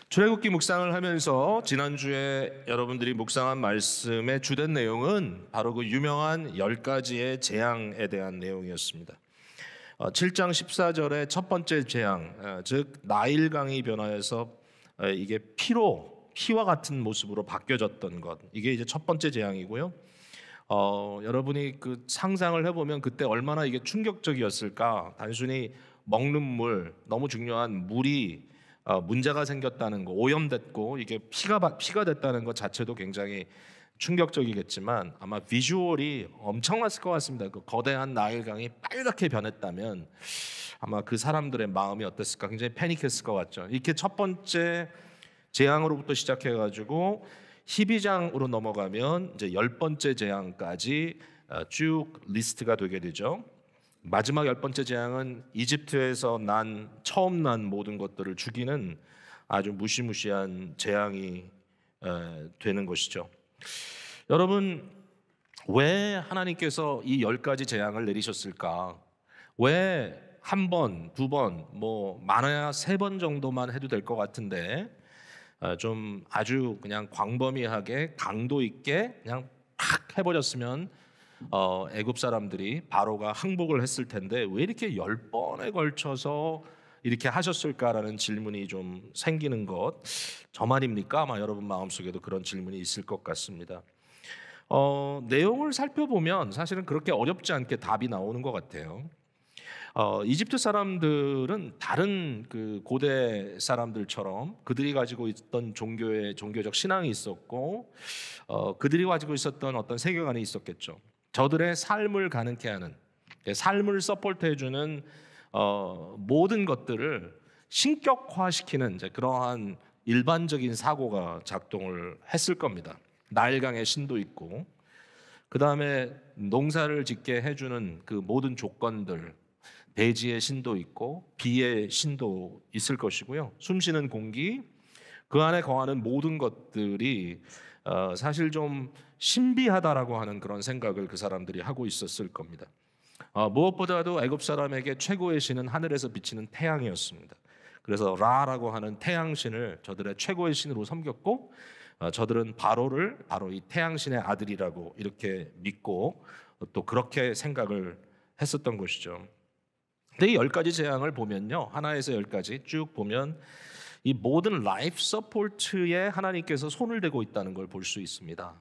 출애굽기 묵상을 하면서 지난주에 여러분들이 묵상한 말씀의 주된 내용은 바로 그 유명한 10가지의 재앙에 대한 내용이었습니다. 7장 14절의 첫 번째 재앙, 즉 나일강이 변화해서 이게 피와 같은 모습으로 바뀌어졌던 것, 이게 이제 첫 번째 재앙이고요. 여러분이 그 상상을 해보면 그때 얼마나 이게 충격적이었을까. 단순히 먹는 물, 너무 중요한 물이 문제가 생겼다는 거, 오염됐고 이게 피가 됐다는 것 자체도 굉장히 충격적이겠지만 아마 비주얼이 엄청났을 것 같습니다. 그 거대한 나일강이 빨갛게 변했다면 아마 그 사람들의 마음이 어땠을까? 굉장히 패닉했을 것 같죠. 이렇게 첫 번째 재앙으로부터 시작해가지고 12장으로 넘어가면 이제 10번째 재앙까지 쭉 리스트가 되게 되죠. 마지막 10번째 재앙은 이집트에서 처음 난 모든 것들을 죽이는 아주 무시무시한 재앙이 되는 것이죠. 여러분, 왜 하나님께서 이 10가지 재앙을 내리셨을까? 왜 한 번, 두 번, 많아야 3번 정도만 해도 될 것 같은데 좀 아주 그냥 광범위하게 강도 있게 그냥 팍 해버렸으면 애굽 사람들이 바로가 항복을 했을 텐데 왜 이렇게 10번에 걸쳐서 이렇게 하셨을까라는 질문이 좀 생기는 것, 저만입니까? 아마 여러분 마음속에도 그런 질문이 있을 것 같습니다. 내용을 살펴보면 사실은 그렇게 어렵지 않게 답이 나오는 것 같아요. 이집트 사람들은 다른 그 고대 사람들처럼 그들이 가지고 있던 종교적 신앙이 있었고 그들이 가지고 있었던 어떤 세계관이 있었겠죠. 저들의 삶을 가능케 하는, 삶을 서포트해주는 모든 것들을 신격화시키는 이제 그러한 일반적인 사고가 작동을 했을 겁니다. 나일강의 신도 있고, 그 다음에 농사를 짓게 해주는 그 모든 조건들, 대지의 신도 있고 비의 신도 있을 것이고요. 숨쉬는 공기, 그 안에 거하는 모든 것들이 사실 좀 신비하다라고 하는 그런 생각을 그 사람들이 하고 있었을 겁니다. 무엇보다도 애굽 사람에게 최고의 신은 하늘에서 비치는 태양이었습니다. 그래서 라라고 하는 태양신을 저들의 최고의 신으로 섬겼고 저들은 바로를 바로 이 태양신의 아들이라고 이렇게 믿고 또 그렇게 생각을 했었던 것이죠. 근데 이 10가지 재앙을 보면요, 하나에서 10가지 쭉 보면 이 모든 라이프 서포트에 하나님께서 손을 대고 있다는 걸 볼 수 있습니다.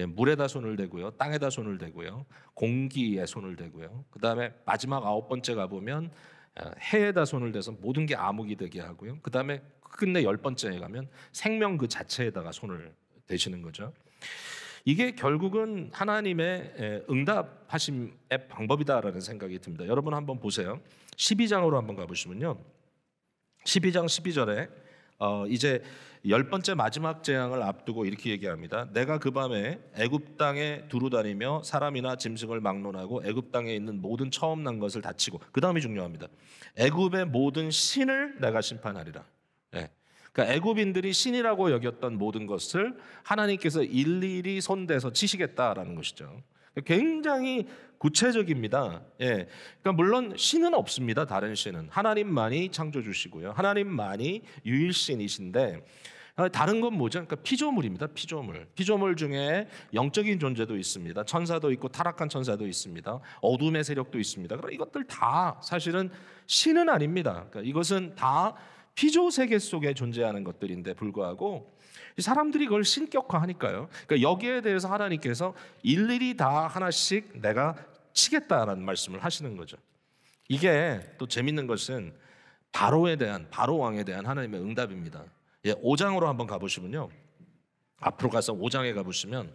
물에다 손을 대고요, 땅에다 손을 대고요, 공기에 손을 대고요. 그 다음에 마지막 9번째 가보면 해에다 손을 대서 모든 게 암흑이 되게 하고요. 그 다음에 끝내 10번째에 가면 생명 그 자체에다가 손을 대시는 거죠. 이게 결국은 하나님의 응답하심의 방법이다라는 생각이 듭니다. 여러분 한번 보세요. 12장으로 한번 가보시면요, 12장 12절에 이제 10번째 마지막 재앙을 앞두고 이렇게 얘기합니다. 내가 그 밤에 애굽 땅에 두루다니며 사람이나 짐승을 막론하고 애굽 땅에 있는 모든 처음 난 것을 다치고, 그 다음이 중요합니다. 애굽의 모든 신을 내가 심판하리라. 그러니까 애굽인들이 신이라고 여겼던 모든 것을 하나님께서 일일이 손대서 치시겠다라는 것이죠. 굉장히 구체적입니다. 그러니까 물론 신은 없습니다. 다른 신은 하나님만이 창조주시고요, 하나님만이 유일신이신데 다른 건 뭐죠? 그러니까 피조물입니다. 피조물 중에 영적인 존재도 있습니다. 천사도 있고 타락한 천사도 있습니다. 어둠의 세력도 있습니다. 그럼 이것들 다 사실은 신은 아닙니다. 그러니까 이것은 다 피조 세계 속에 존재하는 것들인데 불구하고 사람들이 그걸 신격화하니까요. 그러니까 여기에 대해서 하나님께서 일일이 다 하나씩 내가 치겠다라는 말씀을 하시는 거죠. 이게 또 재밌는 것은 바로 왕에 대한 하나님의 응답입니다. 5장으로 한번 가보시면요, 앞으로 가서 5장에 가보시면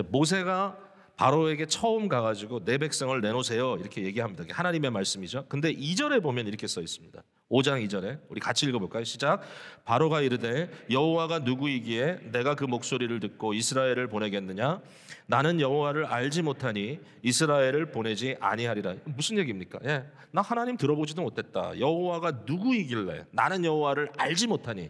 모세가 바로에게 처음 가가지고 내 백성을 내놓으세요 이렇게 얘기합니다. 하나님의 말씀이죠. 근데 2절에 보면 이렇게 써 있습니다. 5장 2절에 우리 같이 읽어볼까요? 시작. 바로가 이르되 여호와가 누구이기에 내가 그 목소리를 듣고 이스라엘을 보내겠느냐? 나는 여호와를 알지 못하니 이스라엘을 보내지 아니하리라. 무슨 얘기입니까? 나 하나님 들어보지도 못했다. 여호와가 누구이길래 나는 여호와를 알지 못하니,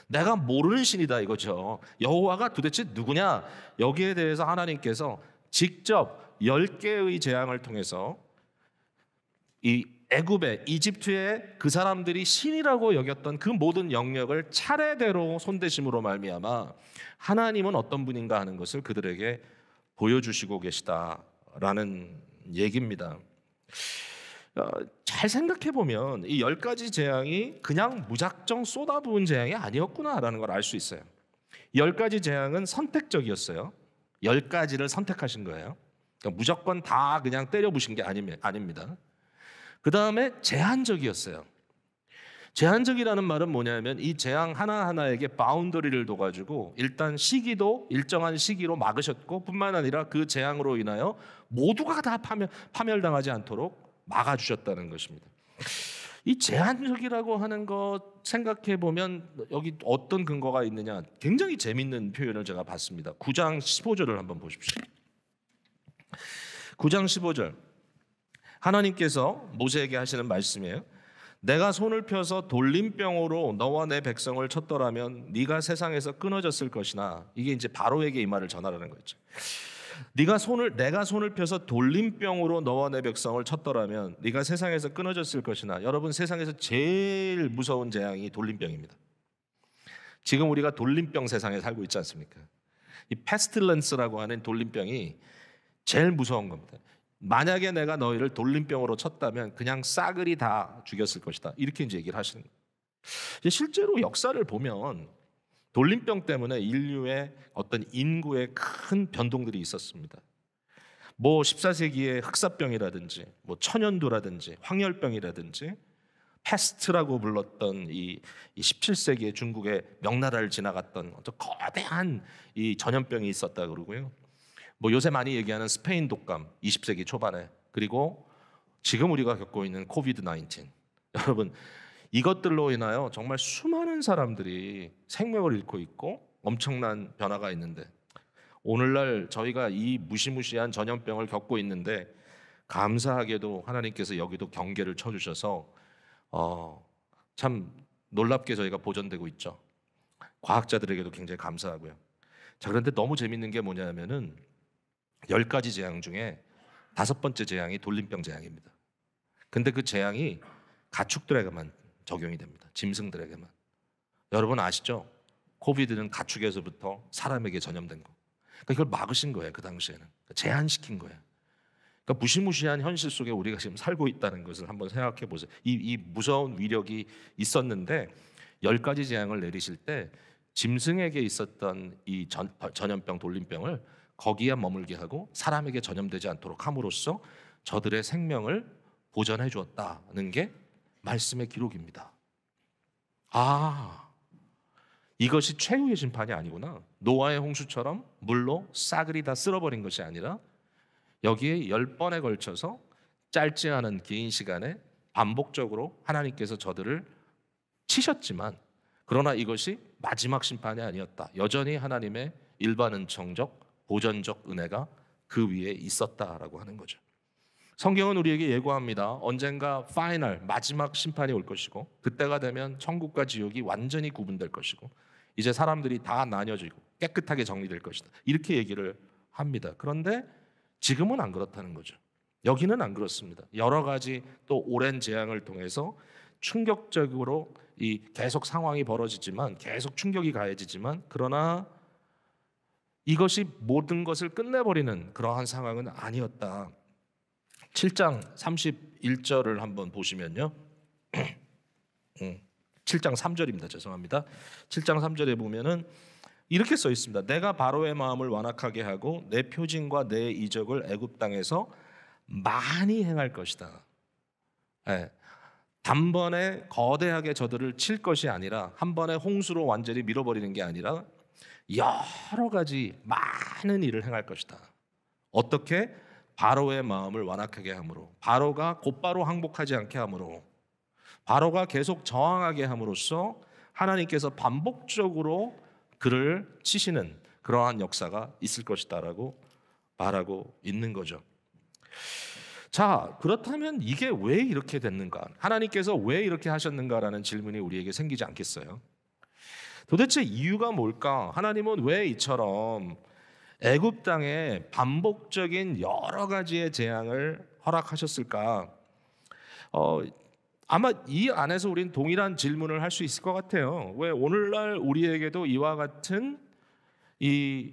내가 모르는 신이다 이거죠. 여호와가 도대체 누구냐? 여기에 대해서 하나님께서 직접 10개의 재앙을 통해서 이 애굽의 이집트의 그 사람들이 신이라고 여겼던 그 모든 영역을 차례대로 손대심으로 말미암아 하나님은 어떤 분인가 하는 것을 그들에게 보여주시고 계시다라는 얘기입니다. 잘 생각해 보면 이 10가지 재앙이 그냥 무작정 쏟아부은 재앙이 아니었구나라는 걸 알 수 있어요. 10가지 재앙은 선택적이었어요. 10가지를 선택하신 거예요. 그러니까 무조건 다 그냥 때려 부신 게 아닙니다. 그 다음에 제한적이었어요. 제한적이라는 말은 뭐냐면 이 재앙 하나하나에게 바운더리를 둬가지고 일단 시기도 일정한 시기로 막으셨고 뿐만 아니라 그 재앙으로 인하여 모두가 다 파멸당하지 않도록 막아주셨다는 것입니다. 이 제한적이라고 하는 것 생각해 보면 여기 어떤 근거가 있느냐, 굉장히 재밌는 표현을 제가 봤습니다. 9장 15절을 한번 보십시오. 9장 15절 하나님께서 모세에게 하시는 말씀이에요. 내가 손을 펴서 돌림병으로 너와 내 백성을 쳤더라면 네가 세상에서 끊어졌을 것이나, 이게 이제 바로에게 이 말을 전하라는 거죠. 내가 손을 펴서 돌림병으로 너와 내 백성을 쳤더라면 네가 세상에서 끊어졌을 것이나. 여러분, 세상에서 제일 무서운 재앙이 돌림병입니다. 지금 우리가 돌림병 세상에 살고 있지 않습니까? 이 패스틸런스라고 하는 돌림병이 제일 무서운 겁니다. 만약에 내가 너희를 돌림병으로 쳤다면 그냥 싸그리 다 죽였을 것이다. 이렇게 이제 얘기를 하시는 거예요. 실제로 역사를 보면 돌림병 때문에 인류의 어떤 인구의 큰 변동들이 있었습니다. 뭐 14세기의 흑사병이라든지 뭐 천연두라든지 황열병이라든지 패스트라고 불렀던 이 17세기의 중국의 명나라를 지나갔던 어떤 거대한 이 전염병이 있었다 그러고요. 뭐 요새 많이 얘기하는 스페인 독감 20세기 초반에, 그리고 지금 우리가 겪고 있는 코비드 19. 여러분, 이것들로 인하여 정말 수많은 사람들이 생명을 잃고 있고 엄청난 변화가 있는데, 오늘날 저희가 이 무시무시한 전염병을 겪고 있는데 감사하게도 하나님께서 여기도 경계를 쳐주셔서 참 놀랍게 저희가 보존되고 있죠. 과학자들에게도 굉장히 감사하고요. 자, 그런데 너무 재밌는 게 뭐냐면은 10가지 재앙 중에 5번째 재앙이 돌림병 재앙입니다. 근데 그 재앙이 가축들에게만 적용이 됩니다. 짐승들에게만. 여러분 아시죠? 코비드는 가축에서부터 사람에게 전염된 거. 그러니까 이걸 막으신 거예요. 그 당시에는 제한시킨 거예요. 그러니까 무시무시한 현실 속에 우리가 지금 살고 있다는 것을 한번 생각해 보세요. 이 무서운 위력이 있었는데 10가지 재앙을 내리실 때 짐승에게 있었던 이 전염병 돌림병을 거기에 머물게 하고 사람에게 전염되지 않도록 함으로써 저들의 생명을 보전해 주었다는 게 말씀의 기록입니다. 아, 이것이 최후의 심판이 아니구나. 노아의 홍수처럼 물로 싸그리 다 쓸어버린 것이 아니라 여기에 10번에 걸쳐서 짧지 않은 긴 시간에 반복적으로 하나님께서 저들을 치셨지만, 그러나 이것이 마지막 심판이 아니었다. 여전히 하나님의 일반 은총적 보전적 은혜가 그 위에 있었다라고 하는 거죠. 성경은 우리에게 예고합니다. 언젠가 파이널 마지막 심판이 올 것이고, 그때가 되면 천국과 지옥이 완전히 구분될 것이고, 이제 사람들이 다 나뉘어지고 깨끗하게 정리될 것이다. 이렇게 얘기를 합니다. 그런데 지금은 안 그렇다는 거죠. 여기는 안 그렇습니다. 여러 가지 또 오랜 재앙을 통해서 충격적으로 이 계속 상황이 벌어지지만, 계속 충격이 가해지지만, 그러나 이것이 모든 것을 끝내버리는 그러한 상황은 아니었다. 7장 31절을 한번 보시면요. 7장 3절입니다. 죄송합니다. 7장 3절에 보면은 이렇게 써 있습니다. 내가 바로의 마음을 완악하게 하고 내 표징과 내 이적을 애굽 땅에서 많이 행할 것이다. 네. 단번에 거대하게 저들을 칠 것이 아니라, 한 번에 홍수로 완전히 밀어버리는 게 아니라 여러 가지 많은 일을 행할 것이다. 어떻게? 바로의 마음을 완악하게 함으로, 바로가 곧바로 항복하지 않게 함으로, 바로가 계속 저항하게 함으로써 하나님께서 반복적으로 그를 치시는 그러한 역사가 있을 것이다라고 말하고 있는 거죠. 자, 그렇다면 이게 왜 이렇게 됐는가? 하나님께서 왜 이렇게 하셨는가라는 질문이 우리에게 생기지 않겠어요? 도대체 이유가 뭘까? 하나님은 왜 이처럼 애굽 땅에 반복적인 여러 가지의 재앙을 허락하셨을까? 어, 아마 이 안에서 우리는 동일한 질문을 할 수 있을 것 같아요. 왜 오늘날 우리에게도 이와 같은 이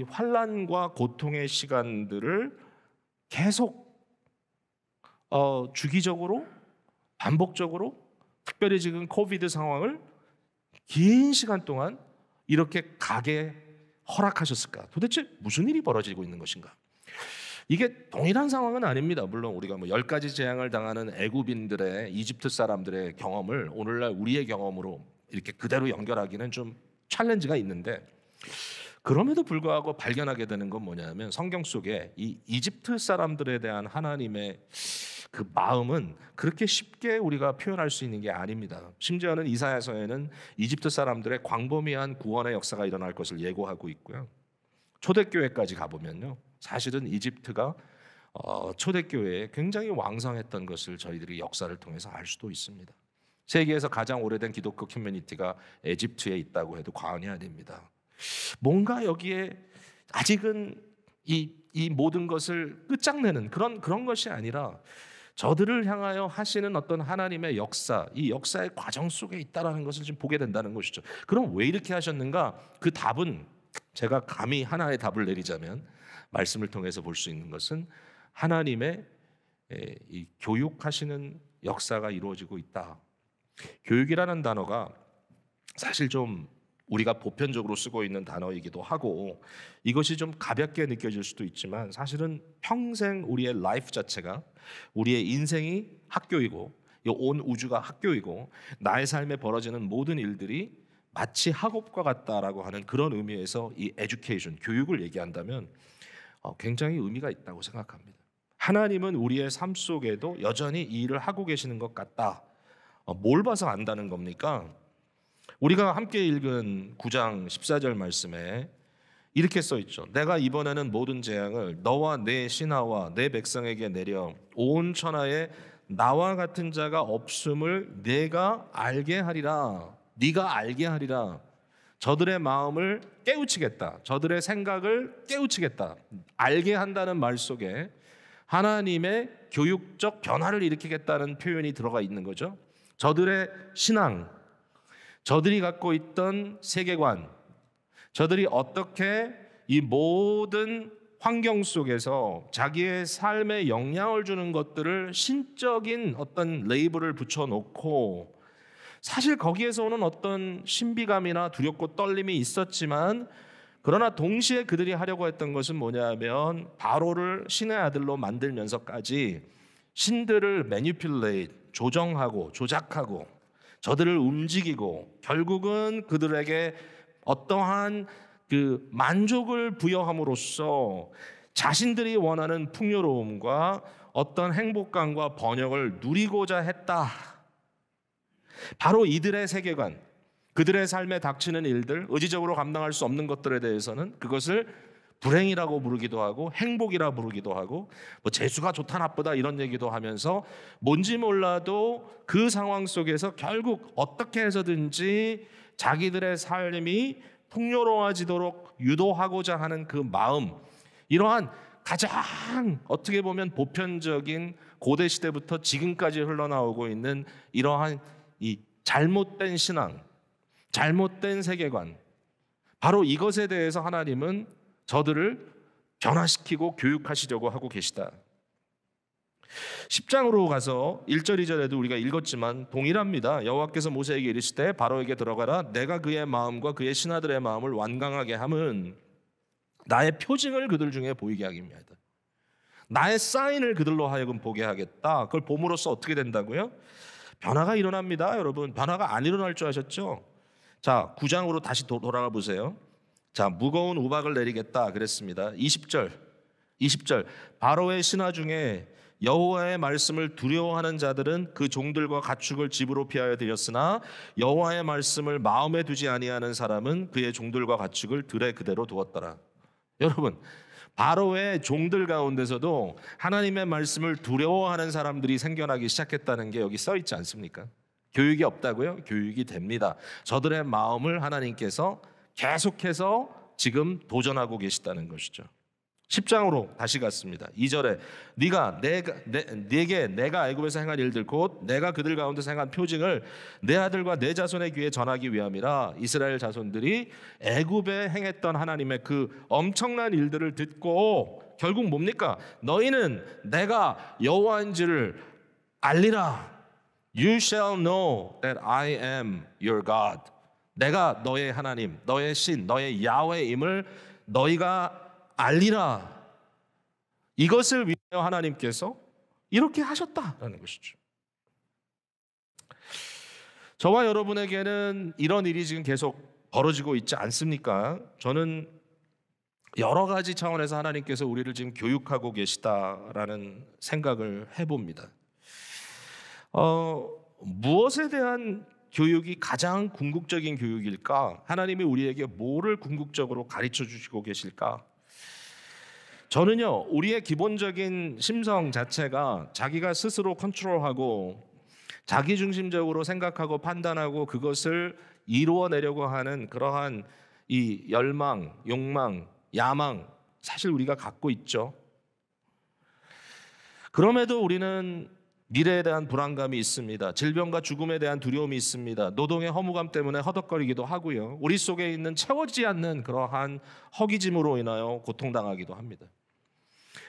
환난과 고통의 시간들을 계속 주기적으로 반복적으로, 특별히 지금 코비드 상황을 긴 시간 동안 이렇게 가게 허락하셨을까? 도대체 무슨 일이 벌어지고 있는 것인가? 이게 동일한 상황은 아닙니다. 물론 우리가 10가지 재앙을 당하는 애굽인들의, 이집트 사람들의 경험을 오늘날 우리의 경험으로 이렇게 그대로 연결하기는 좀 챌린지가 있는데, 그럼에도 불구하고 발견하게 되는 건 뭐냐면 성경 속에 이 이집트 사람들에 대한 하나님의 그 마음은 그렇게 쉽게 우리가 표현할 수 있는 게 아닙니다. 심지어는 이사야서에는 이집트 사람들의 광범위한 구원의 역사가 일어날 것을 예고하고 있고요. 초대교회까지 가보면요, 사실은 이집트가 초대교회에 굉장히 왕성했던 것을 저희들이 역사를 통해서 알 수도 있습니다. 세계에서 가장 오래된 기독교 커뮤니티가 에집트에 있다고 해도 과언이 아닙니다. 뭔가 여기에 아직은 이 모든 것을 끝장내는 그런 것이 아니라 저들을 향하여 하시는 어떤 하나님의 역사, 이 역사의 과정 속에 있다라는 것을 지금 보게 된다는 것이죠. 그럼 왜 이렇게 하셨는가? 그 답은 제가 감히 하나의 답을 내리자면 말씀을 통해서 볼 수 있는 것은 하나님의 이 교육하시는 역사가 이루어지고 있다. 교육이라는 단어가 사실 좀 우리가 보편적으로 쓰고 있는 단어이기도 하고 이것이 좀 가볍게 느껴질 수도 있지만 사실은 평생 우리의 라이프 자체가, 우리의 인생이 학교이고 이 온 우주가 학교이고 나의 삶에 벌어지는 모든 일들이 마치 학업과 같다라고 하는 그런 의미에서 이 에듀케이션, 교육을 얘기한다면 굉장히 의미가 있다고 생각합니다. 하나님은 우리의 삶 속에도 여전히 이 일을 하고 계시는 것 같다. 뭘 봐서 안다는 겁니까? 우리가 함께 읽은 9장 14절 말씀에 이렇게 써 있죠. 내가 이번에는 모든 재앙을 너와 내 신하와 내 백성에게 내려 온 천하에 나와 같은 자가 없음을 내가 알게 하리라. 네가 알게 하리라. 저들의 마음을 깨우치겠다. 저들의 생각을 깨우치겠다. 알게 한다는 말 속에 하나님의 교육적 변화를 일으키겠다는 표현이 들어가 있는 거죠. 저들의 신앙, 저들이 갖고 있던 세계관, 저들이 어떻게 이 모든 환경 속에서 자기의 삶에 영향을 주는 것들을 신적인 어떤 레이블을 붙여놓고, 사실 거기에서 오는 어떤 신비감이나 두렵고 떨림이 있었지만, 그러나 동시에 그들이 하려고 했던 것은 뭐냐면 바로를 신의 아들로 만들면서까지 신들을 매니퓰레이트, 조정하고 조작하고 저들을 움직이고 결국은 그들에게 어떠한 그 만족을 부여함으로써 자신들이 원하는 풍요로움과 어떤 행복감과 번영을 누리고자 했다. 바로 이들의 세계관, 그들의 삶에 닥치는 일들, 의지적으로 감당할 수 없는 것들에 대해서는 그것을 불행이라고 부르기도 하고 행복이라 부르기도 하고 재수가 좋다 나쁘다 이런 얘기도 하면서 뭔지 몰라도 그 상황 속에서 결국 어떻게 해서든지 자기들의 삶이 풍요로워지도록 유도하고자 하는 그 마음, 이러한 가장 어떻게 보면 보편적인 고대 시대부터 지금까지 흘러나오고 있는 이러한 이 잘못된 신앙, 잘못된 세계관, 바로 이것에 대해서 하나님은 저들을 변화시키고 교육하시려고 하고 계시다. 10장으로 가서 1절 2절에도 우리가 읽었지만 동일합니다. 여호와께서 모세에게 이르시되 바로에게 들어가라. 내가 그의 마음과 그의 신하들의 마음을 완강하게 함은 나의 표징을 그들 중에 보이게 하기입니다. 나의 사인을 그들로 하여금 보게 하겠다. 그걸 봄으로써 어떻게 된다고요? 변화가 일어납니다. 여러분, 변화가 안 일어날 줄 아셨죠? 자, 9장으로 다시 돌아가 보세요. 자, 무거운 우박을 내리겠다 그랬습니다. 20절 바로의 신하 중에 여호와의 말씀을 두려워하는 자들은 그 종들과 가축을 집으로 피하여 들였으나 여호와의 말씀을 마음에 두지 아니하는 사람은 그의 종들과 가축을 들에 그대로 두었더라. 여러분, 바로의 종들 가운데서도 하나님의 말씀을 두려워하는 사람들이 생겨나기 시작했다는 게 여기 써 있지 않습니까? 교육이 없다고요? 교육이 됩니다. 저들의 마음을 하나님께서 계속해서 지금 도전하고 계시다는 것이죠. 10장으로 다시 갔습니다. 2절에 네게 내가 애굽에서 행한 일들 곧 내가 그들 가운데서 행한 표징을 내 아들과 내 자손의 귀에 전하기 위함이라. 이스라엘 자손들이 애굽에 행했던 하나님의 그 엄청난 일들을 듣고 결국 뭡니까? 너희는 내가 여호와인지를 알리라. You shall know that I am your God. 내가 너의 하나님, 너의 신, 너의 야훼임을 너희가 알리라. 이것을 위하여 하나님께서 이렇게 하셨다라는 것이죠. 저와 여러분에게는 이런 일이 지금 계속 벌어지고 있지 않습니까? 저는 여러 가지 차원에서 하나님께서 우리를 지금 교육하고 계시다라는 생각을 해봅니다. 무엇에 대한 교육이 가장 궁극적인 교육일까? 하나님이 우리에게 뭐를 궁극적으로 가르쳐 주시고 계실까? 저는요, 우리의 기본적인 심성 자체가 자기가 스스로 컨트롤하고 자기중심적으로 생각하고 판단하고 그것을 이루어내려고 하는 그러한 이 열망, 욕망, 야망, 사실 우리가 갖고 있죠. 그럼에도 우리는 미래에 대한 불안감이 있습니다. 질병과 죽음에 대한 두려움이 있습니다. 노동의 허무감 때문에 허덕거리기도 하고요. 우리 속에 있는 채워지지 않는 그러한 허기짐으로 인하여 고통당하기도 합니다.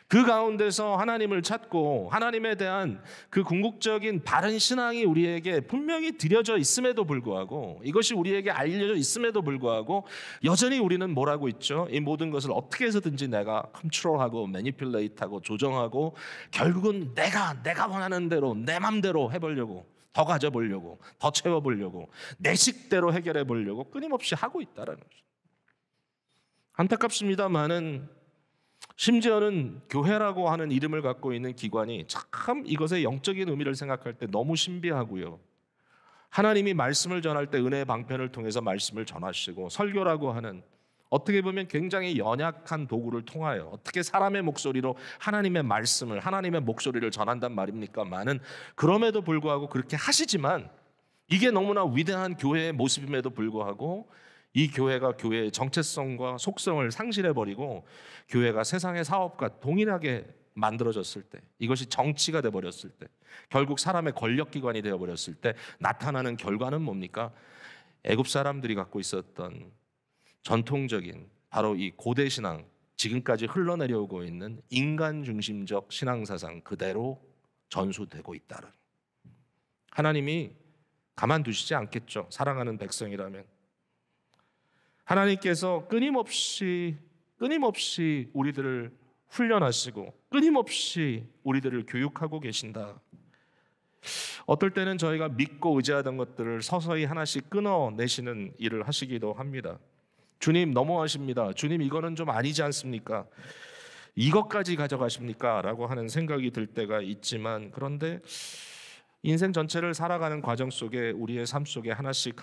그 가운데서 하나님을 찾고 하나님에 대한 그 궁극적인 바른 신앙이 우리에게 분명히 드려져 있음에도 불구하고, 이것이 우리에게 알려져 있음에도 불구하고 여전히 우리는 뭘 하고 있죠? 이 모든 것을 어떻게 해서든지 내가 컨트롤하고 매니플레이트하고 조정하고 결국은 내가 원하는 대로 내 맘대로 해보려고, 더 가져보려고, 더 채워보려고, 내 식대로 해결해보려고 끊임없이 하고 있다는 거죠. 안타깝습니다만은 심지어는 교회라고 하는 이름을 갖고 있는 기관이 참 이것의 영적인 의미를 생각할 때 너무 신비하고요. 하나님이 말씀을 전할 때 은혜의 방편을 통해서 말씀을 전하시고, 설교라고 하는 어떻게 보면 굉장히 연약한 도구를 통하여 어떻게 사람의 목소리로 하나님의 말씀을, 하나님의 목소리를 전한단 말입니까만은, 그럼에도 불구하고 그렇게 하시지만 이게 너무나 위대한 교회의 모습임에도 불구하고 이 교회가 교회의 정체성과 속성을 상실해버리고 교회가 세상의 사업과 동일하게 만들어졌을 때, 이것이 정치가 되어버렸을 때, 결국 사람의 권력기관이 되어버렸을 때 나타나는 결과는 뭡니까? 애굽 사람들이 갖고 있었던 전통적인 바로 이 고대 신앙, 지금까지 흘러내려오고 있는 인간 중심적 신앙사상 그대로 전수되고 있다는. 하나님이 가만두시지 않겠죠. 사랑하는 백성이라면. 하나님께서 끊임없이 우리들을 훈련하시고 끊임없이 우리들을 교육하고 계신다. 어떨 때는 저희가 믿고 의지하던 것들을 서서히 하나씩 끊어내시는 일을 하시기도 합니다. 주님 너무하십니다. 주님 이거는 좀 아니지 않습니까? 이것까지 가져가십니까? 라고 하는 생각이 들 때가 있지만, 그런데 인생 전체를 살아가는 과정 속에 우리의 삶 속에 하나씩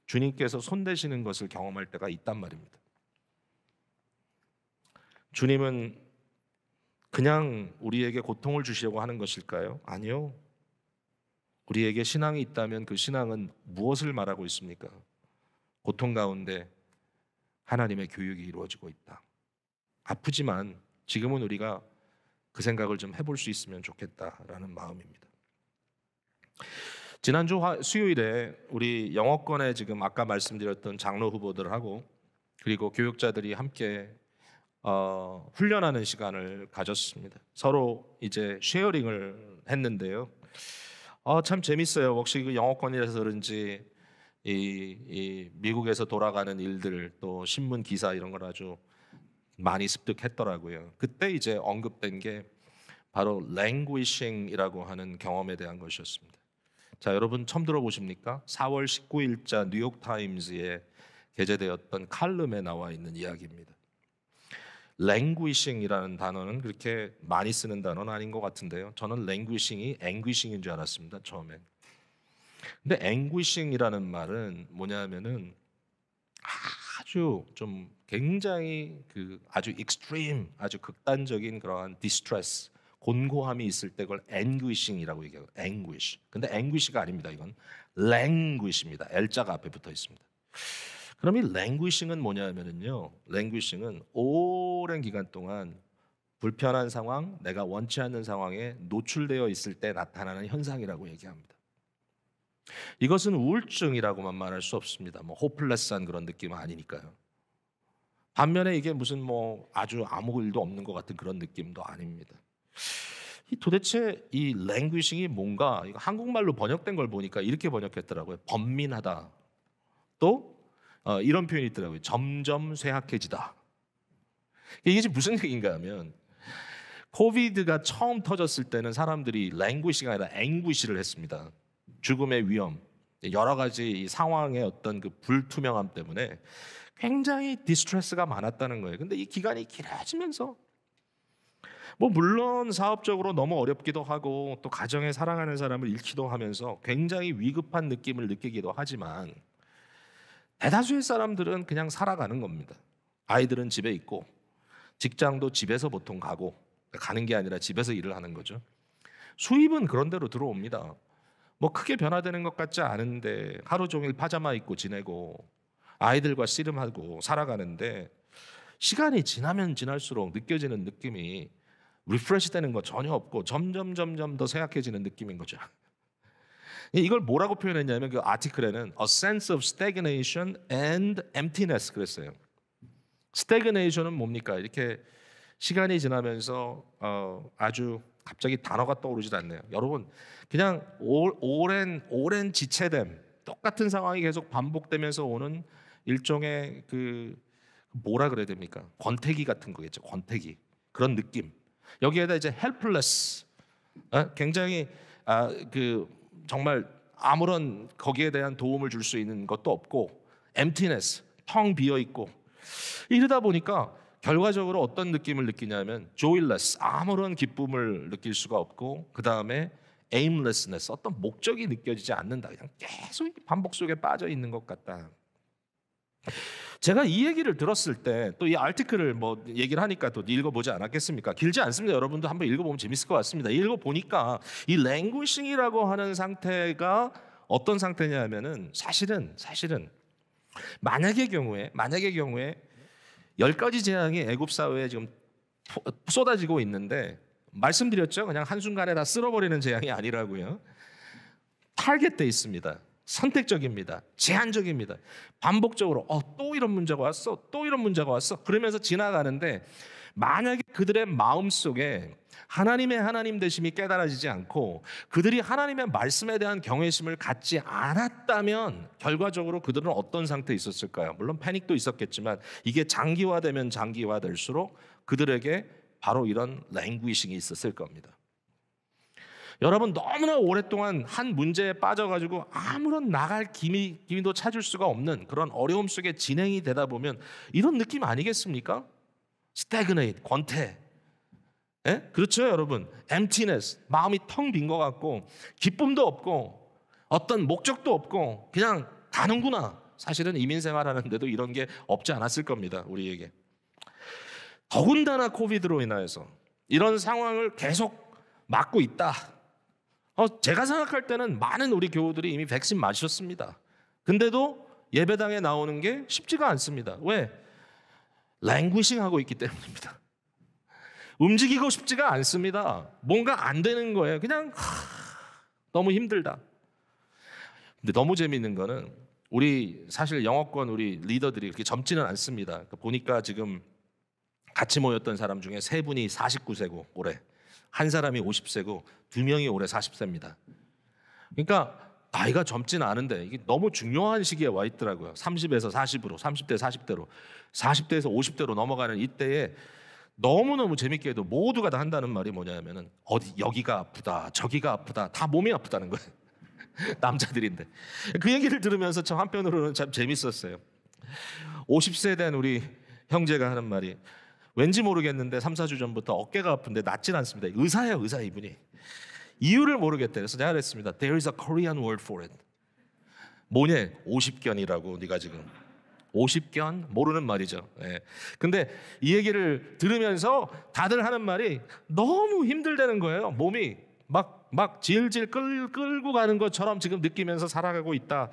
주님께서 손대시는 것을 경험할 때가 있단 말입니다. 주님은 그냥 우리에게 고통을 주시려고 하는 것일까요? 아니요. 우리에게 신앙이 있다면 그 신앙은 무엇을 말하고 있습니까? 고통 가운데 하나님의 교육이 이루어지고 있다. 아프지만 지금은 우리가 그 생각을 좀 해볼 수 있으면 좋겠다라는 마음입니다. 지난주 수요일에 우리 영어권에 지금 아까 말씀드렸던 장로 후보들하고 그리고 교육자들이 함께 훈련하는 시간을 가졌습니다. 서로 이제 쉐어링을 했는데요. 참 재밌어요. 혹시 그 영어권이라서 그런지 이 미국에서 돌아가는 일들, 또 신문 기사 이런 걸 아주 많이 습득했더라고요. 그때 이제 언급된 게 바로 languishing이라고 하는 경험에 대한 것이었습니다. 자, 여러분 처음 들어보십니까? 4월 19일자 뉴욕타임즈에 게재되었던 칼럼에 나와 있는 이야기입니다. languishing이라는 단어는 그렇게 많이 쓰는 단어는 아닌 것 같은데요. 저는 languishing이 anguishing인 줄 알았습니다, 처음에. 근데 anguishing이라는 말은 뭐냐면은 아주 좀 굉장히 아주 extreme, 아주 극단적인 그러한 distress, 곤고함이 있을 때 그걸 anguishing이라고 얘기해요. anguish. 근데 anguish가 아닙니다. 이건 languish입니다. L자가 앞에 붙어 있습니다. 그럼 이 languishing은 뭐냐면은요. languishing은 오랜 기간 동안 불편한 상황, 내가 원치 않는 상황에 노출되어 있을 때 나타나는 현상이라고 얘기합니다. 이것은 우울증이라고만 말할 수 없습니다. 뭐 호플레스한 그런 느낌은 아니니까요. 반면에 이게 무슨 뭐 아주 아무 일도 없는 것 같은 그런 느낌도 아닙니다. 도대체 이 랭귀싱이 뭔가, 이거 한국말로 번역된 걸 보니까 이렇게 번역했더라고요. 번민하다. 또 이런 표현이 있더라고요. 점점 쇠약해지다. 이게 지금 무슨 얘기인가 하면, 코비드가 처음 터졌을 때는 사람들이 랭귀시가 아니라 앵귀시를 했습니다. 죽음의 위험, 여러 가지 이 상황의 어떤 그 불투명함 때문에 굉장히 디스트레스가 많았다는 거예요. 근데 이 기간이 길어지면서 뭐 물론 사업적으로 너무 어렵기도 하고 또 가정에 사랑하는 사람을 잃기도 하면서 굉장히 위급한 느낌을 느끼기도 하지만, 대다수의 사람들은 그냥 살아가는 겁니다. 아이들은 집에 있고 직장도 집에서 보통 가고, 가는 게 아니라 집에서 일을 하는 거죠. 수입은 그런 대로 들어옵니다. 뭐 크게 변화되는 것 같지 않은데 하루 종일 파자마 입고 지내고 아이들과 씨름하고 살아가는데, 시간이 지나면 지날수록 느껴지는 느낌이 리프레시 되는 거 전혀 없고 점점 더 쇠약해지는 느낌인 거죠. 이걸 뭐라고 표현했냐면, 그 아티클에는 a sense of stagnation and emptiness 그랬어요. stagnation은 뭡니까? 이렇게 시간이 지나면서 아주 갑자기 단어가 떠오르지 않네요. 여러분, 그냥 오랜 지체됨, 똑같은 상황이 계속 반복되면서 오는 일종의 그 뭐라 그래야 됩니까? 권태기 같은 거겠죠. 권태기, 그런 느낌. 여기에다 이제 helpless, 굉장히 그 정말 아무런 거기에 대한 도움을 줄 수 있는 것도 없고, emptiness, 텅 비어 있고, 이러다 보니까 결과적으로 어떤 느낌을 느끼냐면 joyless, 아무런 기쁨을 느낄 수가 없고, 그 다음에 aimlessness, 어떤 목적이 느껴지지 않는다. 그냥 계속 반복 속에 빠져 있는 것 같다. 제가 이 얘기를 들었을 때, 또 이 아티클을 뭐 얘기를 하니까 또 읽어보지 않았겠습니까? 길지 않습니다. 여러분도 한번 읽어보면 재밌을 것 같습니다. 읽어보니까 이 랭귀싱이라고 하는 상태가 어떤 상태냐 하면은, 사실은 만약의 경우에 10가지 재앙이 애굽 사회에 지금 쏟아지고 있는데, 말씀드렸죠? 그냥 한순간에 다 쓸어버리는 재앙이 아니라고요. 타겟돼 있습니다. 선택적입니다. 제한적입니다. 반복적으로 또 이런 문제가 왔어, 또 이런 문제가 왔어, 그러면서 지나가는데, 만약에 그들의 마음속에 하나님의 하나님 되심이 깨달아지지 않고 그들이 하나님의 말씀에 대한 경외심을 갖지 않았다면, 결과적으로 그들은 어떤 상태에 있었을까요? 물론 패닉도 있었겠지만, 이게 장기화되면 장기화될수록 그들에게 바로 이런 랭귀싱이 있었을 겁니다. 여러분, 너무나 오랫동안 한 문제에 빠져가지고 아무런 나갈 기미도 찾을 수가 없는 그런 어려움 속에 진행이 되다 보면 이런 느낌 아니겠습니까? stagnate, 권태. 그렇죠, 여러분. emptiness, 마음이 텅 빈 것 같고 기쁨도 없고 어떤 목적도 없고 그냥 가는구나. 사실은 이민생활하는데도 이런 게 없지 않았을 겁니다, 우리에게. 더군다나 코비드로 인하여서 이런 상황을 계속 맞고 있다. 제가 생각할 때는 많은 우리 교우들이 이미 백신 맞으셨습니다. 근데도 예배당에 나오는 게 쉽지가 않습니다. 왜? 랭귀싱 하고 있기 때문입니다. 움직이고 싶지가 않습니다. 뭔가 안 되는 거예요. 그냥 너무 힘들다. 근데 너무 재미있는 거는, 우리 사실 영어권 우리 리더들이 그렇게 젊지는 않습니다. 보니까 지금 같이 모였던 사람 중에 3분이 49세고 올해, 한 사람이 50세고 2명이 올해 40세입니다. 그러니까 나이가 젊지는 않은데 이게 너무 중요한 시기에 와 있더라고요. 30에서 40으로, 30대 40대로, 40대에서 50대로 넘어가는 이때에 너무너무 재밌게도 모두가 다 한다는 말이 뭐냐면은, 여기가 아프다, 저기가 아프다, 다 몸이 아프다는 거예요. 남자들인데. 그 얘기를 들으면서 참 한편으로는 참 재밌었어요. 50세 된 우리 형제가 하는 말이, 왠지 모르겠는데 3, 4주 전부터 어깨가 아픈데 낫진 않습니다. 의사예요, 의사 이분이. 이유를 모르겠대. 그래서 제가 그랬습니다. There is a Korean word for it. 뭐냐? 50견이라고. 네가 지금 50견? 모르는 말이죠. 근데 이 얘기를 들으면서 다들 하는 말이 너무 힘들다는 거예요. 몸이 막 질질 끌고 가는 것처럼 지금 느끼면서 살아가고 있다.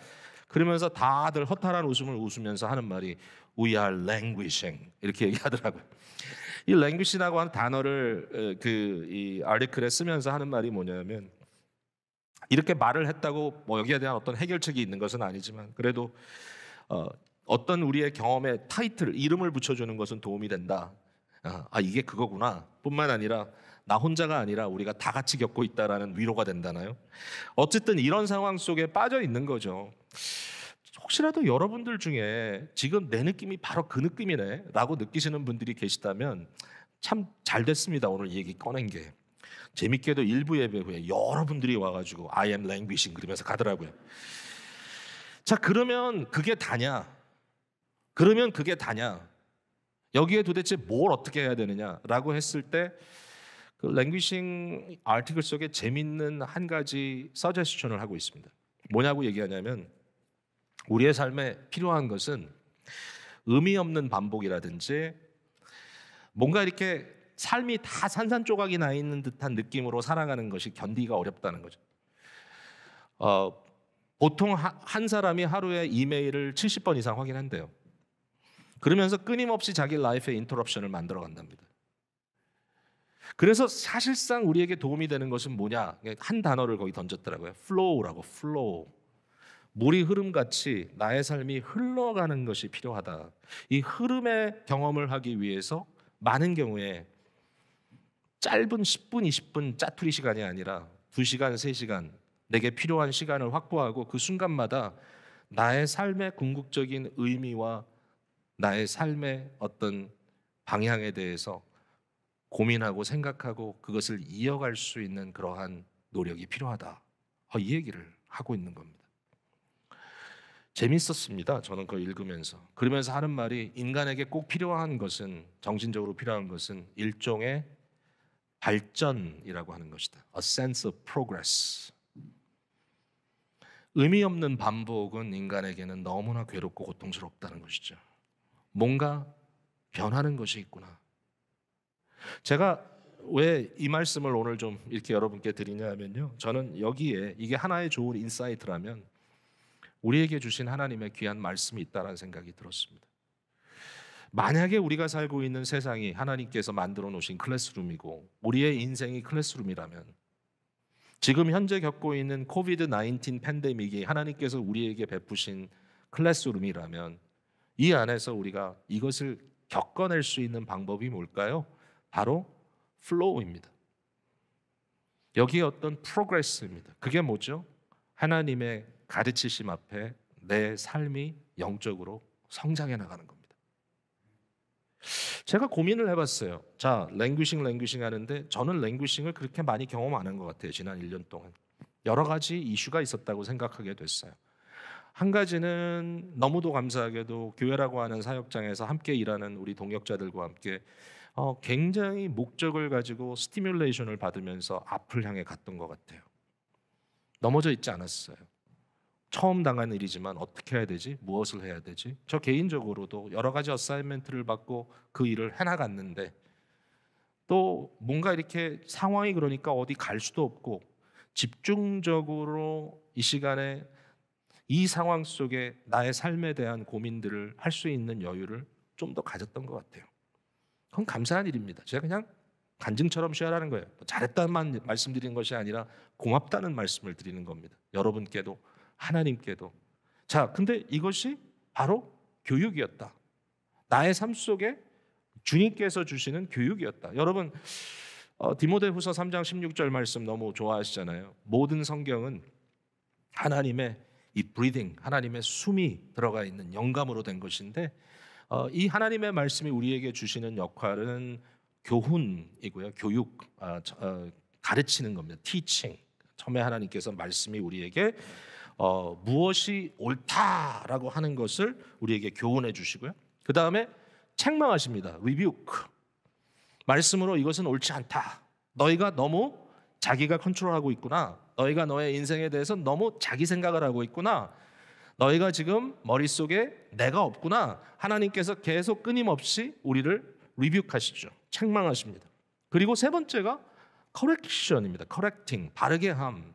그러면서 다들 허탈한 웃음을 웃으면서 하는 말이 We are languishing 이렇게 얘기하더라고요. 이 languish라고 하는 단어를 이 아티클에 쓰면서 하는 말이 뭐냐면 이렇게 말을 했다고 뭐 여기에 대한 어떤 해결책이 있는 것은 아니지만 그래도 어떤 우리의 경험에 타이틀, 이름을 붙여주는 것은 도움이 된다. 이게 그거구나 뿐만 아니라 나 혼자가 아니라 우리가 다 같이 겪고 있다라는 위로가 된다나요? 어쨌든 이런 상황 속에 빠져 있는 거죠. 혹시라도 여러분들 중에 지금 내 느낌이 바로 그 느낌이네 라고 느끼시는 분들이 계시다면 참 잘 됐습니다. 오늘 이 얘기 꺼낸 게. 재밌게도 일부 예배 후에 여러분들이 와가지고 I am languishing 그러면서 가더라고요. 자, 그러면 그게 다냐? 여기에 도대체 뭘 어떻게 해야 되느냐라고 했을 때 그 languishing 아티클 속에 재밌는 한 가지 서제스션을 하고 있습니다. 뭐냐고 얘기하냐면 우리의 삶에 필요한 것은 의미 없는 반복이라든지 뭔가 이렇게 삶이 다 산산조각이 나 있는 듯한 느낌으로 살아가는 것이 견디기가 어렵다는 거죠. 보통 한 사람이 하루에 이메일을 70번 이상 확인한대요. 그러면서 끊임없이 자기 라이프에 인터럽션을 만들어 간답니다. 그래서 사실상 우리에게 도움이 되는 것은 뭐냐? 한 단어를 거기 던졌더라고요. flow라고. flow. 물이 흐름같이 나의 삶이 흘러가는 것이 필요하다. 이 흐름의 경험을 하기 위해서 많은 경우에 짧은 10분, 20분 짜투리 시간이 아니라 2시간, 3시간 내게 필요한 시간을 확보하고 그 순간마다 나의 삶의 궁극적인 의미와 나의 삶의 어떤 방향에 대해서 고민하고 생각하고 그것을 이어갈 수 있는 그러한 노력이 필요하다. 이 얘기를 하고 있는 겁니다. 재밌었습니다. 저는 그걸 읽으면서. 그러면서 하는 말이 인간에게 꼭 필요한 것은, 정신적으로 필요한 것은 일종의 발전이라고 하는 것이다. A sense of progress. 의미 없는 반복은 인간에게는 너무나 괴롭고 고통스럽다는 것이죠. 뭔가 변하는 것이 있구나. 제가 왜 이 말씀을 오늘 좀 이렇게 여러분께 드리냐면요. 저는 여기에 이게 하나의 좋은 인사이트라면 우리에게 주신 하나님의 귀한 말씀이 있다는 생각이 들었습니다. 만약에 우리가 살고 있는 세상이 하나님께서 만들어 놓으신 클래스룸이고 우리의 인생이 클래스룸이라면 지금 현재 겪고 있는 코비드-19 팬데믹이 하나님께서 우리에게 베푸신 클래스룸이라면 이 안에서 우리가 이것을 겪어낼 수 있는 방법이 뭘까요? 바로 플로우입니다. 여기에 어떤 프로그레스입니다. 그게 뭐죠? 하나님의 가르치심 앞에 내 삶이 영적으로 성장해 나가는 겁니다. 제가 고민을 해봤어요. 자, 랭귀싱 하는데 저는 랭귀싱을 그렇게 많이 경험 안 한 것 같아요. 지난 1년 동안. 여러 가지 이슈가 있었다고 생각하게 됐어요. 한 가지는 너무도 감사하게도 교회라고 하는 사역장에서 함께 일하는 우리 동역자들과 함께 굉장히 목적을 가지고 스티뮬레이션을 받으면서 앞을 향해 갔던 것 같아요. 넘어져 있지 않았어요. 처음 당한 일이지만 어떻게 해야 되지? 무엇을 해야 되지? 저 개인적으로도 여러 가지 어사이먼트를 받고 그 일을 해나갔는데 또 뭔가 이렇게 상황이 그러니까 어디 갈 수도 없고 집중적으로 이 시간에 이 상황 속에 나의 삶에 대한 고민들을 할 수 있는 여유를 좀 더 가졌던 것 같아요. 그건 감사한 일입니다. 제가 그냥 간증처럼 쉐어하는 거예요. 잘했다만 말씀드리는 것이 아니라 고맙다는 말씀을 드리는 겁니다. 여러분께도 하나님께도. 자, 근데 이것이 바로 교육이었다. 나의 삶 속에 주님께서 주시는 교육이었다. 여러분 디모데후서 3장 16절 말씀 너무 좋아하시잖아요. 모든 성경은 하나님의 이 breathing, 하나님의 숨이 들어가 있는 영감으로 된 것인데 이 하나님의 말씀이 우리에게 주시는 역할은 교훈이고요. 교육, 가르치는 겁니다. teaching. 처음에 하나님께서 말씀이 우리에게 무엇이 옳다라고 하는 것을 우리에게 교훈해 주시고요. 그 다음에 책망하십니다. rebuke. 말씀으로 이것은 옳지 않다. 너희가 너무 자기가 컨트롤하고 있구나. 너희가 너의 인생에 대해서 너무 자기 생각을 하고 있구나. 너희가 지금 머릿속에 내가 없구나. 하나님께서 계속 끊임없이 우리를 리뷰하시죠. 책망하십니다. 그리고 세 번째가 correction입니다. correcting, 바르게 함.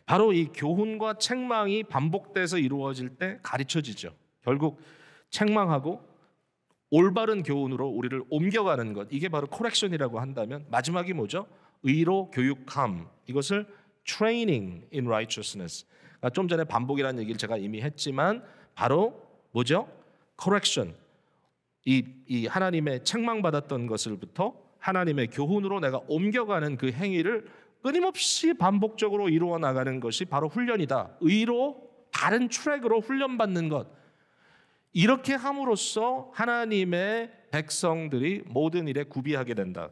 바로 이 교훈과 책망이 반복돼서 이루어질 때 가르쳐지죠. 결국 책망하고 올바른 교훈으로 우리를 옮겨가는 것, 이게 바로 코렉션이라고 한다면 마지막이 뭐죠? 의로 교육함. 이것을 training in righteousness. 그러니까 좀 전에 반복이라는 얘기를 제가 이미 했지만 바로 뭐죠? correction. 이 하나님의 책망받았던 것을부터 하나님의 교훈으로 내가 옮겨가는 그 행위를 끊임없이 반복적으로 이루어 나가는 것이 바로 훈련이다. 의로 다른 트랙으로 훈련받는 것. 이렇게 함으로써 하나님의 백성들이 모든 일에 구비하게 된다.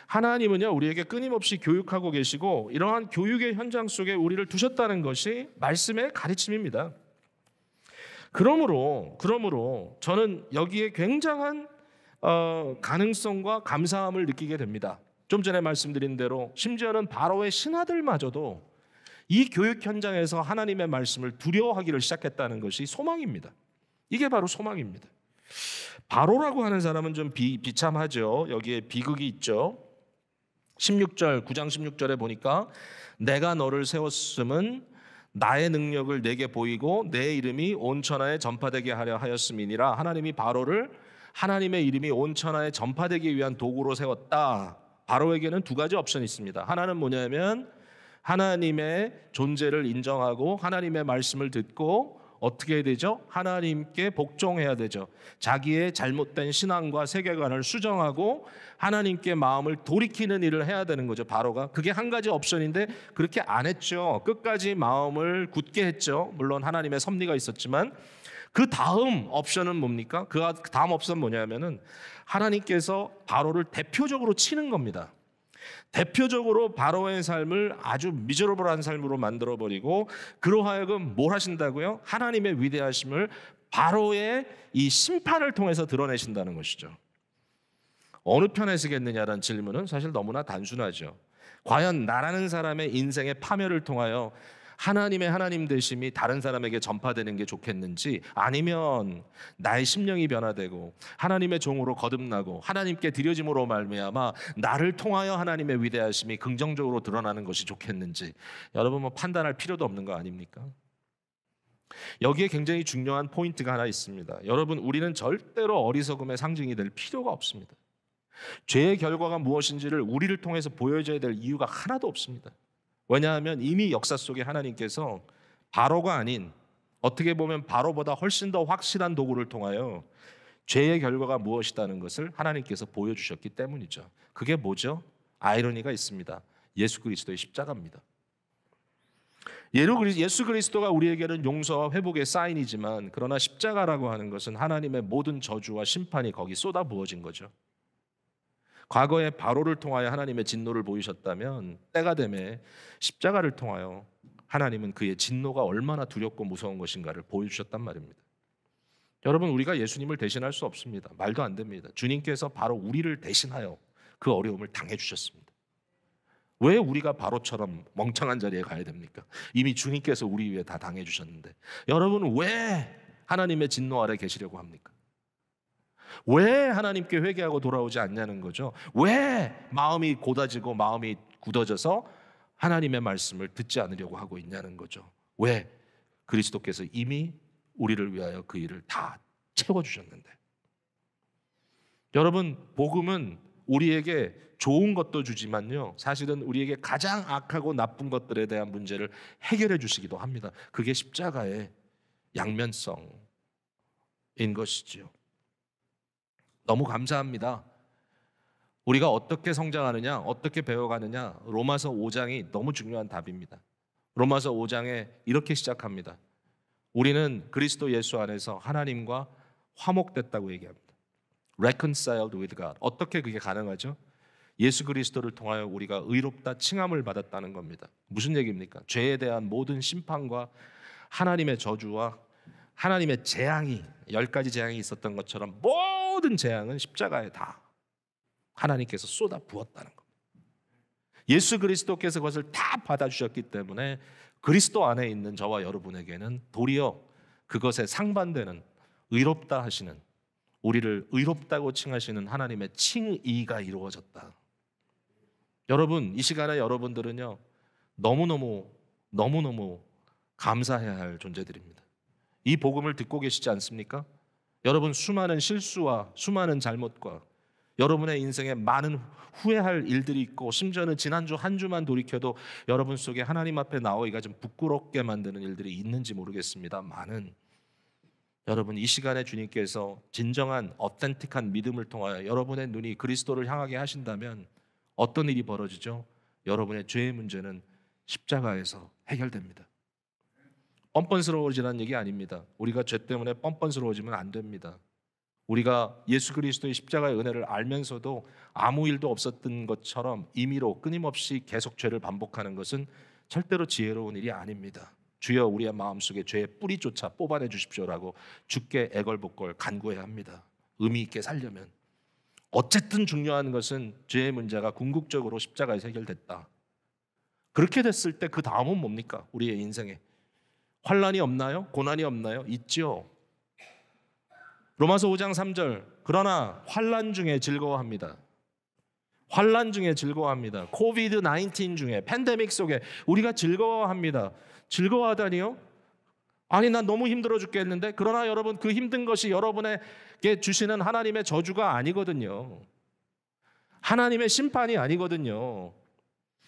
하나님은요, 우리에게 끊임없이 교육하고 계시고 이러한 교육의 현장 속에 우리를 두셨다는 것이 말씀의 가르침입니다. 그러므로 저는 여기에 굉장한 가능성과 감사함을 느끼게 됩니다. 좀 전에 말씀드린 대로 심지어는 바로의 신하들마저도 이 교육 현장에서 하나님의 말씀을 두려워하기를 시작했다는 것이 소망입니다. 이게 바로 소망입니다. 바로라고 하는 사람은 좀 비참하죠. 여기에 비극이 있죠. 9장 16절에 보니까 내가 너를 세웠음은 나의 능력을 내게 보이고 내 이름이 온 천하에 전파되게 하려 하였음이니라. 하나님이 바로를 하나님의 이름이 온 천하에 전파되기 위한 도구로 세웠다. 바로에게는 두 가지 옵션이 있습니다. 하나는 뭐냐면 하나님의 존재를 인정하고 하나님의 말씀을 듣고 어떻게 해야 되죠? 하나님께 복종해야 되죠. 자기의 잘못된 신앙과 세계관을 수정하고 하나님께 마음을 돌이키는 일을 해야 되는 거죠. 바로가 그게 한 가지 옵션인데 그렇게 안 했죠. 끝까지 마음을 굳게 했죠. 물론 하나님의 섭리가 있었지만 그 다음 옵션은 뭡니까? 그 다음 옵션 뭐냐면은 하나님께서 바로를 대표적으로 치는 겁니다. 대표적으로 바로의 삶을 아주 미저러블한 삶으로 만들어버리고 그러하여금 뭘 하신다고요? 하나님의 위대하심을 바로의 이 심판을 통해서 드러내신다는 것이죠. 어느 편에 서겠느냐라는 질문은 사실 너무나 단순하죠. 과연 나라는 사람의 인생의 파멸을 통하여 하나님의 하나님 되심이 다른 사람에게 전파되는 게 좋겠는지, 아니면 나의 심령이 변화되고 하나님의 종으로 거듭나고 하나님께 드려짐으로 말미암아 나를 통하여 하나님의 위대하심이 긍정적으로 드러나는 것이 좋겠는지, 여러분 뭐 판단할 필요도 없는 거 아닙니까? 여기에 굉장히 중요한 포인트가 하나 있습니다. 여러분, 우리는 절대로 어리석음의 상징이 될 필요가 없습니다. 죄의 결과가 무엇인지를 우리를 통해서 보여줘야 될 이유가 하나도 없습니다. 왜냐하면 이미 역사 속에 하나님께서 바로가 아닌, 어떻게 보면 바로보다 훨씬 더 확실한 도구를 통하여 죄의 결과가 무엇이라는 것을 하나님께서 보여주셨기 때문이죠. 그게 뭐죠? 아이러니가 있습니다. 예수 그리스도의 십자가입니다. 예수 그리스도가 우리에게는 용서와 회복의 사인이지만, 그러나 십자가라고 하는 것은 하나님의 모든 저주와 심판이 거기 쏟아부어진 거죠. 과거에 바로를 통하여 하나님의 진노를 보이셨다면 때가 되매 십자가를 통하여 하나님은 그의 진노가 얼마나 두렵고 무서운 것인가를 보여주셨단 말입니다. 여러분, 우리가 예수님을 대신할 수 없습니다. 말도 안 됩니다. 주님께서 바로 우리를 대신하여 그 어려움을 당해주셨습니다. 왜 우리가 바로처럼 멍청한 자리에 가야 됩니까? 이미 주님께서 우리 위해 다 당해주셨는데, 여러분은 왜 하나님의 진노 아래 계시려고 합니까? 왜 하나님께 회개하고 돌아오지 않냐는 거죠. 왜 마음이 고다지고 마음이 굳어져서 하나님의 말씀을 듣지 않으려고 하고 있냐는 거죠. 왜? 그리스도께서 이미 우리를 위하여 그 일을 다 채워주셨는데. 여러분, 복음은 우리에게 좋은 것도 주지만요, 사실은 우리에게 가장 악하고 나쁜 것들에 대한 문제를 해결해 주시기도 합니다. 그게 십자가의 양면성인 것이지요. 너무 감사합니다. 우리가 어떻게 성장하느냐, 어떻게 배워가느냐, 로마서 5장이 너무 중요한 답입니다. 로마서 5장에 이렇게 시작합니다. 우리는 그리스도 예수 안에서 하나님과 화목됐다고 얘기합니다. Reconciled with God. 어떻게 그게 가능하죠? 예수 그리스도를 통하여 우리가 의롭다 칭함을 받았다는 겁니다. 무슨 얘기입니까? 죄에 대한 모든 심판과 하나님의 저주와 하나님의 재앙이, 10가지 재앙이 있었던 것처럼 모든 재앙은 십자가에 다 하나님께서 쏟아 부었다는 겁니다. 예수 그리스도께서 그것을 다 받아주셨기 때문에 그리스도 안에 있는 저와 여러분에게는 도리어 그것에 상반되는 의롭다 하시는, 우리를 의롭다고 칭하시는 하나님의 칭의가 이루어졌다. 여러분, 이 시간에 여러분들은요, 너무너무 너무너무 감사해야 할 존재들입니다. 이 복음을 듣고 계시지 않습니까? 여러분, 수많은 실수와 수많은 잘못과 여러분의 인생에 많은 후회할 일들이 있고, 심지어는 지난주 한 주만 돌이켜도 여러분 속에 하나님 앞에 나오기가 좀 부끄럽게 만드는 일들이 있는지 모르겠습니다만은, 여러분, 이 시간에 주님께서 진정한 어텐틱한 믿음을 통하여 여러분의 눈이 그리스도를 향하게 하신다면 어떤 일이 벌어지죠? 여러분의 죄의 문제는 십자가에서 해결됩니다. 뻔뻔스러워지라는 얘기 아닙니다. 우리가 죄 때문에 뻔뻔스러워지면 안 됩니다. 우리가 예수 그리스도의 십자가의 은혜를 알면서도 아무 일도 없었던 것처럼 임의로 끊임없이 계속 죄를 반복하는 것은 절대로 지혜로운 일이 아닙니다. 주여, 우리의 마음속에 죄의 뿌리조차 뽑아내 주십시오라고 주께 애걸복걸 간구해야 합니다. 의미 있게 살려면. 어쨌든 중요한 것은 죄의 문제가 궁극적으로 십자가에서 해결됐다. 그렇게 됐을 때 그 다음은 뭡니까? 우리의 인생에 환난이 없나요? 고난이 없나요? 있죠. 로마서 5장 3절, 그러나 환난 중에 즐거워합니다. 환난 중에 즐거워합니다. 코비드 19 중에, 팬데믹 속에 우리가 즐거워합니다. 즐거워하다니요? 아니, 난 너무 힘들어 죽겠는데. 그러나 여러분, 그 힘든 것이 여러분에게 주시는 하나님의 저주가 아니거든요. 하나님의 심판이 아니거든요.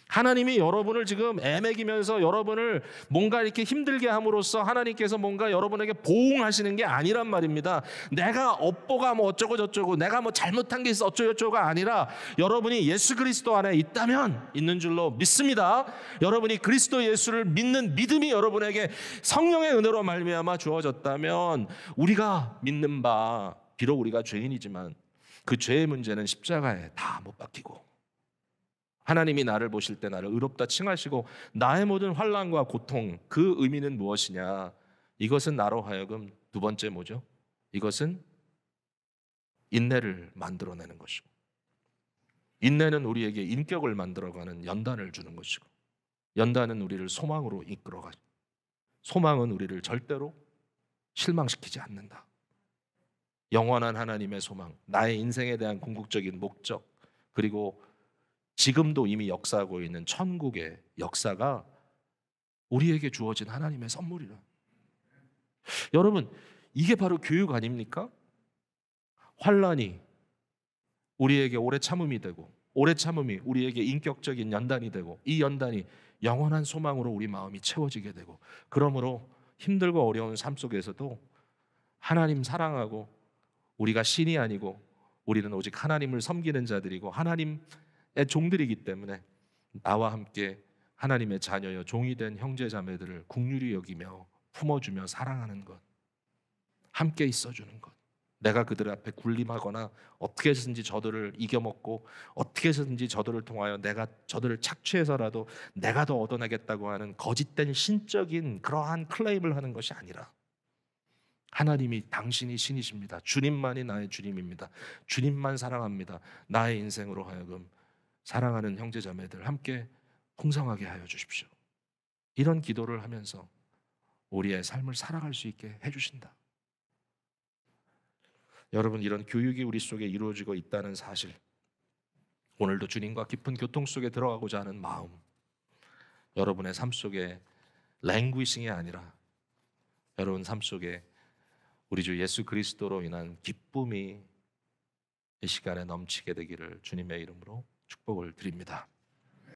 하나님이 여러분을 지금 애매기면서 여러분을 뭔가 이렇게 힘들게 함으로써 하나님께서 뭔가 여러분에게 보응하시는 게 아니란 말입니다. 내가 업보가 뭐 어쩌고 저쩌고, 내가 뭐 잘못한 게 있어 어쩌고 저쩌고가 아니라, 여러분이 예수 그리스도 안에 있다면, 있는 줄로 믿습니다. 여러분이 그리스도 예수를 믿는 믿음이 여러분에게 성령의 은혜로 말미암아 주어졌다면, 우리가 믿는 바, 비록 우리가 죄인이지만 그 죄의 문제는 십자가에 다 못 박히고, 하나님이 나를 보실 때 나를 의롭다 칭하시고, 나의 모든 환난과 고통, 그 의미는 무엇이냐? 이것은 나로 하여금 두 번째 뭐죠? 이것은 인내를 만들어내는 것이고, 인내는 우리에게 인격을 만들어가는 연단을 주는 것이고, 연단은 우리를 소망으로 이끌어가죠. 소망은 우리를 절대로 실망시키지 않는다. 영원한 하나님의 소망, 나의 인생에 대한 궁극적인 목적, 그리고 지금도 이미 역사하고 있는 천국의 역사가 우리에게 주어진 하나님의 선물이라. 여러분, 이게 바로 교육 아닙니까? 환난이 우리에게 오래 참음이 되고, 오래 참음이 우리에게 인격적인 연단이 되고, 이 연단이 영원한 소망으로 우리 마음이 채워지게 되고, 그러므로 힘들고 어려운 삶 속에서도 하나님 사랑하고, 우리가 신이 아니고 우리는 오직 하나님을 섬기는 자들이고 하나님의 종들이기 때문에, 나와 함께 하나님의 자녀여 종이 된 형제 자매들을 긍휼히 여기며 품어주며 사랑하는 것, 함께 있어주는 것, 내가 그들 앞에 군림하거나 어떻게 해서든지 저들을 이겨먹고 어떻게 해서든지 저들을 통하여 내가 저들을 착취해서라도 내가 더 얻어내겠다고 하는 거짓된 신적인 그러한 클레임을 하는 것이 아니라, 하나님이 당신이 신이십니다. 주님만이 나의 주님입니다. 주님만 사랑합니다. 나의 인생으로 하여금 사랑하는 형제자매들 함께 풍성하게 하여 주십시오. 이런 기도를 하면서 우리의 삶을 살아갈 수 있게 해주신다. 여러분, 이런 교육이 우리 속에 이루어지고 있다는 사실, 오늘도 주님과 깊은 교통 속에 들어가고자 하는 마음, 여러분의 삶 속에 랭귀싱이 아니라 여러분 삶 속에 우리 주 예수 그리스도로 인한 기쁨이 이 시간에 넘치게 되기를 주님의 이름으로 축복을 드립니다.